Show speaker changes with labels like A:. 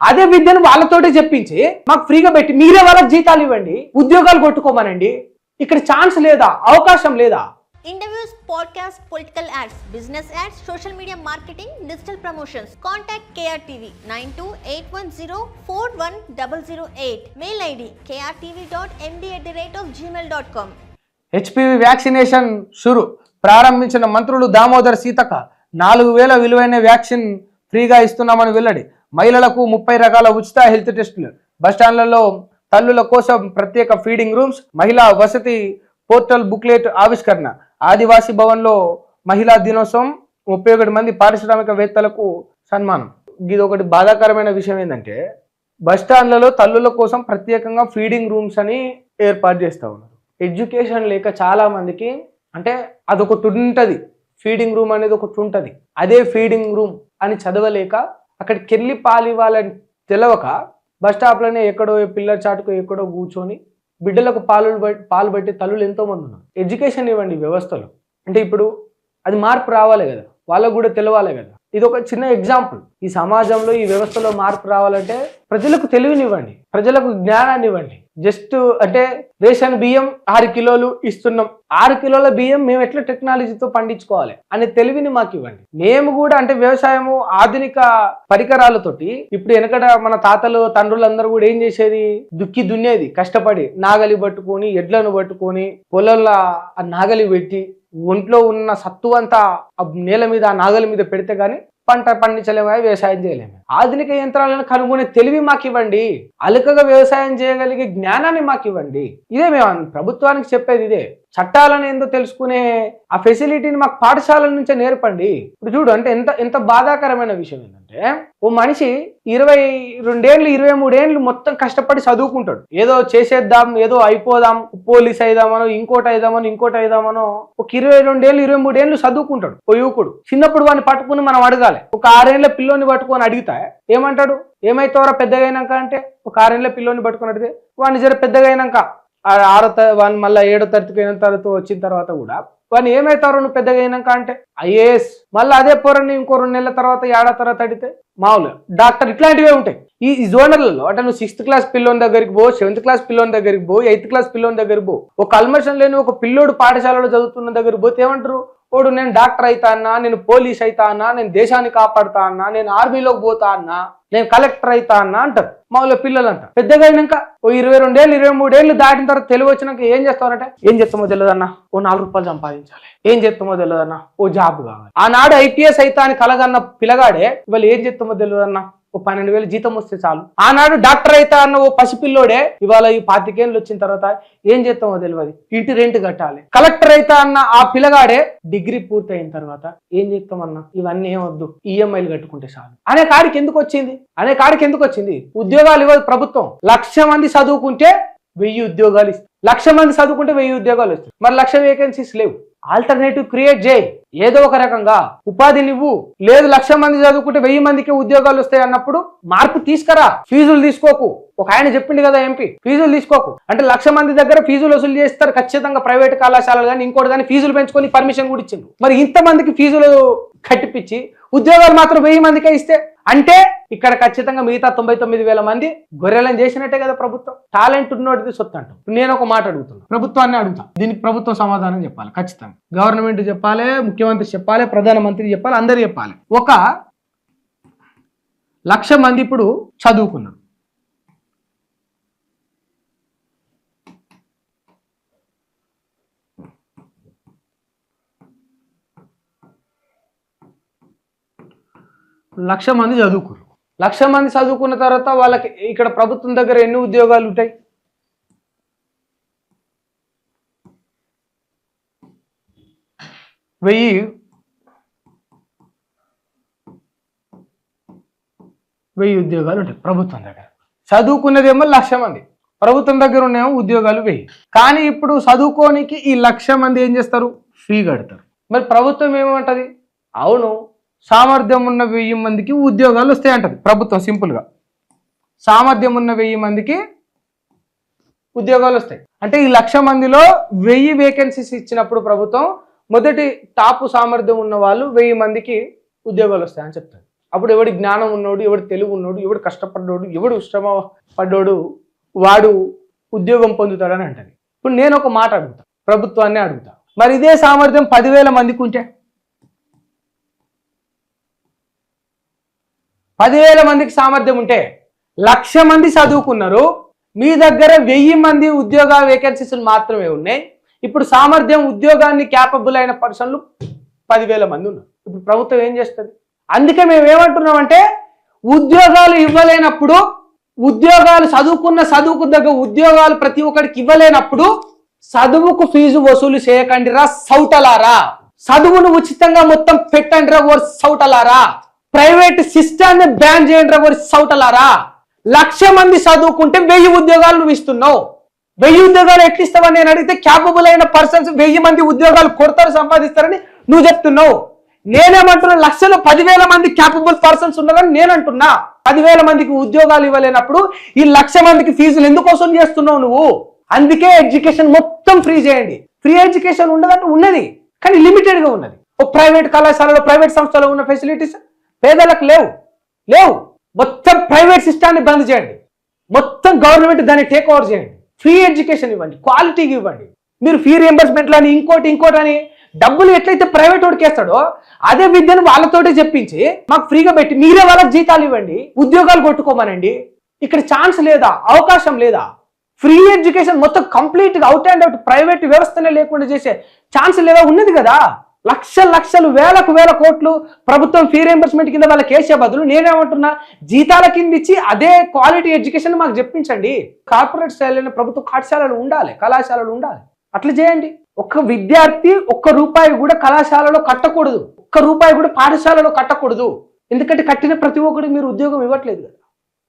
A: అదే విద్యను వాళ్ళతోటే చెప్పించి మాకు ఫ్రీగా పెట్టి మీరే వాళ్ళకి జీతాలు ఇవ్వండి, ఉద్యోగాలు కొట్టుకోమనండి. ఇక్కడ ఛాన్స్ లేదా, అవకాశం లేదా?
B: Interviews, podcasts, political ads, business ads, social media marketing, digital promotions. Contact KRTV 9281041008. Mail ID krtv.md@gmail.com.
A: HPV vaccination షురు. ప్రారంభించిన మంత్రులు దామోదర్ సీతక్క 4,000 విలువైన వ్యాక్సిన్ ఫ్రీగా ఇస్తున్నామని వెల్లడి. మహిళలకు 30 రకాల ఉచిత హెల్త్ టెస్టులు. బస్టాండ్లలో తల్లుల కోసం ప్రత్యేక ఫీడింగ్ రూమ్స్. మహిళా వసతి పోర్టల్ బుక్లెట్ ఆవిష్కరణ. ఆదివాసీ భవన్లో మహిళా దినోత్సవం. 31 మంది పారిశ్రామికవేత్తలకు సన్మానం. ఇది ఒకటి బాధాకరమైన విషయం ఏంటంటే బస్టాండ్లలో తల్లుల కోసం ప్రత్యేకంగా ఫీడింగ్ రూమ్స్ అని ఏర్పాటు చేస్తూ ఉన్నారు. ఎడ్యుకేషన్ లేక చాలా మందికి అంటే అదొకటి ఉంటుంది, ఫీడింగ్ రూమ్ అనేది ఒకటి ఉంటుంది. అదే ఫీడింగ్ రూమ్ అని చదవలేక అక్కడికి వెళ్ళి పాలు ఇవ్వాలని తెలవక బస్ స్టాప్లోనే ఎక్కడో పిల్లల చాటుకు ఎక్కడో కూర్చొని బిడ్డలకు పాలు బట్టి తల్లులు ఎంతో మంది ఉన్నారు. ఎడ్యుకేషన్ ఇవ్వండి వ్యవస్థలో. అంటే ఇప్పుడు అది మార్పు రావాలి కదా, వాళ్ళకు కూడా తెలవాలి కదా. ఇది ఒక చిన్న ఎగ్జాంపుల్. ఈ సమాజంలో ఈ వ్యవస్థలో మార్పు రావాలంటే ప్రజలకు తెలివినివ్వండి, ప్రజలకు జ్ఞానాన్ని ఇవ్వండి. జస్ట్ అంటే రేషన్ బియ్యం 6 కిలోలు ఇస్తున్నాం, 6 కిలోల బియ్యం మేము ఎట్లా టెక్నాలజీతో పండించుకోవాలి అనే తెలివిని మాకు ఇవ్వండి. మేము కూడా అంటే వ్యవసాయము ఆధునిక పరికరాలతోటి ఇప్పుడు వెనకట మన తాతలు తండ్రులందరూ కూడా ఏం చేసేది, దుక్కి దున్నేది కష్టపడి, నాగలి పట్టుకొని ఎడ్లను పట్టుకొని పొలంలో ఆ నాగలి పెట్టి ఒంట్లో ఉన్న సత్తు అంతా ఆ నేల మీద ఆ నాగలి మీద పెడితే గానీ పంట పండించలేము, వ్యవసాయం చేయలేము. ఆధునిక యంత్రాలను కనుగొనే తెలివి మాకు ఇవ్వండి, అలకగా వ్యవసాయం చేయగలిగే జ్ఞానాన్ని మాకు ఇవ్వండి. ఇదే మేము ప్రభుత్వానికి చెప్పేది. ఇదే చట్టాలను ఏందో తెలుసుకునే ఆ ఫెసిలిటీని మాకు పాఠశాలల నుంచే నేర్పండి. ఇప్పుడు చూడు అంటే ఎంత బాధాకరమైన విషయం ఏంటంటే ఓ మనిషి 22 ఏళ్ళు 23 ఏళ్ళు మొత్తం కష్టపడి చదువుకుంటాడు. ఏదో చేసేద్దాం, ఏదో అయిపోదాం, పోలీస్ అయిదామనో ఇంకోటి అయిదామనో ఒక 22 ఏళ్ళు 23 ఏళ్ళు చదువుకుంటాడు ఓ యువకుడు. చిన్నప్పుడు వాడిని పట్టుకుని మనం అడగాలి. ఒక 6 ఏళ్ల పిల్లోని పట్టుకొని అడిగితే ఏమంటాడు, ఏమైతావరా పెద్దగా అయినాక అంటే, ఒక 6 ఏళ్ల పిల్లోని పట్టుకొని అడిగితే వాడిని జర పెద్దగా అయినాక వాడిని మళ్ళీ 7వ తరగతికి 8వ తరగతి వచ్చిన తర్వాత కూడా వాడిని ఏమైతారో నువ్వు పెద్దగా అయినాక అంటే ఐఏఎస్. మళ్ళీ అదే పోరని ఇంకో 2 నెలల తర్వాత 7వ తరగతి అడిగితే మామూలుగా డాక్టర్. ఇట్లాంటివే ఉంటాయి ఈ జోనర్లలో. అంటే నువ్వు 6th క్లాస్ పిల్లోని దగ్గరికి పో, 7th క్లాస్ పిల్లోని దగ్గరికి పో, 8th క్లాస్ పిల్లోని దగ్గరికి పో. ఒక కల్మషం లేని ఒక పిల్లోడు పాఠశాలలో చదువుతున్న దగ్గరికి పోతే ఏమంటారు, ఓడు నేను డాక్టర్ అవుతా అన్నా, నేను పోలీస్ అవుతా అన్నా, నేను దేశాన్ని కాపాడుతా అన్నా, నేను ఆర్మీలోకి పోతా అన్నా, నేను కలెక్టర్ అవుతా అన్నా అంటారు మామూలుగా పిల్లలంతా. పెద్దగా అయినాక ఓ 22 ఏళ్ళు 23 ఏళ్ళు దాటిన తర్వాత తెలివి వచ్చినాక ఏం చేస్తారంటే, ఏం చేస్తామో తెలియదన్నా, ఓ 4 రూపాయలు సంపాదించాలి. ఏం చేస్తామో తెలియదన్నా, ఓ జాబ్ కావాలి. ఆనాడు ఐపీఎస్ అయితా అని కలగన్న పిల్లగాడే ఇవాళ ఏం చేస్తామో తెలియదన్నా, ఓ 12,000 జీతం వస్తే చాలు. ఆనాడు డాక్టర్ అయితా అన్న ఓ పసిపిల్లోడే ఇవాళ ఈ 25 ఏళ్ళు వచ్చిన తర్వాత ఏం చేస్తామో తెలియదు, ఇంటి రెంట్ కట్టాలి. కలెక్టర్ అయితా అన్న ఆ పిల్లగాడే డిగ్రీ పూర్తయిన తర్వాత ఏం చేస్తామన్నా, ఇవన్నీ ఏమొద్దు, ఈఎంఐలు కట్టుకుంటే చాలు అనే కాడికి ఎందుకు వచ్చింది? ఉద్యోగాలు ఇవ్వదు ప్రభుత్వం. 1,00,000 మంది చదువుకుంటే 1000 ఉద్యోగాలు ఇస్తుంది. 1,00,000 మంది చదువుకుంటే 1000 ఉద్యోగాలు వస్తాయి. మరి 1,00,000 వేకెన్సీస్ లేవు. ఆల్టర్నేటివ్ క్రియేట్ చేయి, ఏదో ఒక రకంగా ఉపాధి నువ్వు. లేదు 1,00,000 మంది చదువుకుంటే 1000 మందికి ఉద్యోగాలు వస్తాయి అన్నప్పుడు మార్పు తీసుకురా. ఫీజులు తీసుకోకు. ఒక ఆయన చెప్పిండు కదా ఎంపీ, ఫీజులు తీసుకోకు అంటే 1,00,000 మంది దగ్గర ఫీజులు వసూలు చేస్తారు ఖచ్చితంగా. ప్రైవేట్ కళాశాలలు కానీ ఇంకోటి కానీ ఫీజులు పెంచుకొని పర్మిషన్ కూడా ఇచ్చిండు. మరి ఇంతమందికి ఫీజులు కట్టిపించి ఉద్యోగాలు మాత్రం 1000 మందికే ఇస్తే అంటే ఇక్కడ ఖచ్చితంగా మిగతా 99,000 మంది గొర్రెలను చేసినట్టే కదా ప్రభుత్వం. టాలెంట్ ఉన్నోటిది సొత్తు అంటాం. నేను ఒక మాట అడుగుతున్నా, ప్రభుత్వాన్ని అడుగుతా, దీనికి ప్రభుత్వం సమాధానం చెప్పాలి ఖచ్చితంగా. గవర్నమెంట్ చెప్పాలి, ముఖ్యమంత్రి చెప్పాలి, ప్రధానమంత్రి చెప్పాలి, అందరు చెప్పాలి. ఒక 1,00,000 మంది ఇప్పుడు చదువుకున్నారు. లక్ష మంది చదువుకున్నారు. 1,00,000 మంది చదువుకున్న తర్వాత వాళ్ళకి ఇక్కడ ప్రభుత్వం దగ్గర ఎన్ని ఉద్యోగాలు ఉంటాయి? 1000 ఉద్యోగాలు ఉంటాయి ప్రభుత్వం దగ్గర. చదువుకున్నదేమో 1,00,000 మంది, ప్రభుత్వం దగ్గర ఉన్నేమో ఉద్యోగాలు 1000. కానీ ఇప్పుడు చదువుకోనికి ఈ 1,00,000 మంది ఏం చేస్తారు, ఫీ కడతారు. మరి ప్రభుత్వం ఏమంటది, అవును సామర్థ్యం ఉన్న 1000 మందికి ఉద్యోగాలు వస్తాయి అంటది ప్రభుత్వం. సింపుల్గా సామర్థ్యం ఉన్న 1000 మందికి ఉద్యోగాలు వస్తాయి అంటే ఈ 1,00,000 మందిలో 1000 వేకెన్సీస్ ఇచ్చినప్పుడు ప్రభుత్వం మొదటి టాప్ సామర్థ్యం ఉన్న వాళ్ళు 1000 మందికి ఉద్యోగాలు వస్తాయని చెప్తారు. అప్పుడు ఎవడి జ్ఞానం ఉన్నోడు, ఎవడు తెలివి ఉన్నోడు, ఎవడు కష్టపడ్డోడు, ఎవడు శ్రమ పడ్డోడు వాడు ఉద్యోగం పొందుతాడని అంటది. ఇప్పుడు నేను ఒక మాట అడుగుతా, ప్రభుత్వాన్ని అడుగుతా, మరి ఇదే సామర్థ్యం 10,000 మందికి ఉంటే, 10,000 మందికి సామర్థ్యం ఉంటే 1,00,000 మంది చదువుకున్నారు, మీ దగ్గర 1000 మంది ఉద్యోగ వేకెన్సీస్ మాత్రమే ఉన్నాయి. ఇప్పుడు సామర్థ్యం ఉద్యోగాన్ని క్యాపబుల్ అయిన పర్సన్లు 10,000 మంది ఉన్నారు. ఇప్పుడు ప్రభుత్వం ఏం చేస్తుంది? అందుకే మేము ఏమంటున్నామంటే ఉద్యోగాలు ఇవ్వలేనప్పుడు, ఉద్యోగాలు చదువుకు దగ్గర ఉద్యోగాలు ప్రతి ఒక్కరికి ఇవ్వలేనప్పుడు చదువుకు ఫీజు వసూలు చేయకండిరా సౌటలారా, చదువును ఉచితంగా మొత్తం పెట్టండిరా ఓ సౌటలారా, ప్రైవేట్ సిస్టాన్ని బ్యాన్ చేయండిరా ఓ సౌటలారా. 1,00,000 మంది చదువుకుంటే 1000 ఉద్యోగాలు నువ్వు ఇస్తున్నావు. 1000 ఉద్యోగాలు ఎట్లా ఇస్తావని నేను అడిగితే క్యాపబుల్ అయిన పర్సన్స్ 1000 మంది ఉద్యోగాలు కొడతారు, సంపాదిస్తారని నువ్వు చెప్తున్నావు. నేనేమంటున్నా, 1,00,000లో 10,000 మంది క్యాపబుల్ పర్సన్స్ ఉన్నారని నేను అంటున్నా. 10,000 మందికి ఉద్యోగాలు ఇవ్వలేనప్పుడు ఈ 1,00,000 మందికి ఫీజులు ఎందుకు వసూలు చేస్తున్నావు నువ్వు? అందుకే ఎడ్యుకేషన్ మొత్తం ఫ్రీ చేయండి. ఫ్రీ ఎడ్యుకేషన్ ఉండదంటే ఉన్నది, కానీ లిమిటెడ్ గా ఉన్నది. ఒక ప్రైవేట్ కళాశాలలో, ప్రైవేట్ సంస్థలో ఉన్న ఫెసిలిటీస్ పేదలకు లేవు. మొత్తం ప్రైవేట్ సిస్టాన్ని బంద్ చేయండి, మొత్తం గవర్నమెంట్ దాన్ని టేక్ ఓవర్ చేయండి. ఫ్రీ ఎడ్యుకేషన్ ఇవ్వండి, క్వాలిటీకి ఇవ్వండి. మీరు ఫీ రియంబర్స్మెంట్ అని ఇంకోటి అని డబ్బులు ఎట్లయితే ప్రైవేట్ వాడికి వేస్తాడో అదే విద్యను వాళ్ళతోటే చెప్పించి మాకు ఫ్రీగా పెట్టి మీరే వాళ్ళకి జీతాలు ఇవ్వండి, ఉద్యోగాలు కొట్టుకోమనండి. ఇక్కడ ఛాన్స్ లేదా? అవకాశం లేదా? ఫ్రీ ఎడ్యుకేషన్ మొత్తం కంప్లీట్ గా అవుట్ అండ్ అవుట్ ప్రైవేట్ వ్యవస్థనే లేకుండా చేసే ఛాన్స్ లేదా? ఉన్నది కదా. లక్షలు వేల కోట్లు ప్రభుత్వం ఫీ రియంబర్స్మెంట్ కింద వాళ్ళకి వేసే బదులు నేనేమంటున్నా, జీతాల కింద ఇచ్చి అదే క్వాలిటీ ఎడ్యుకేషన్ మాకు చెప్పించండి. కార్పొరేట్ స్టైల్ అయిన ప్రభుత్వ పాఠశాలలు ఉండాలి, కళాశాలలు ఉండాలి. అట్లా చేయండి. ఒక్క విద్యార్థి ₹1 కూడా కళాశాలలో కట్టకూడదు, ₹1 కూడా పాఠశాలలో కట్టకూడదు. ఎందుకంటే కట్టిన ప్రతి ఒక్కరికి మీరు ఉద్యోగం ఇవ్వట్లేదు కదా.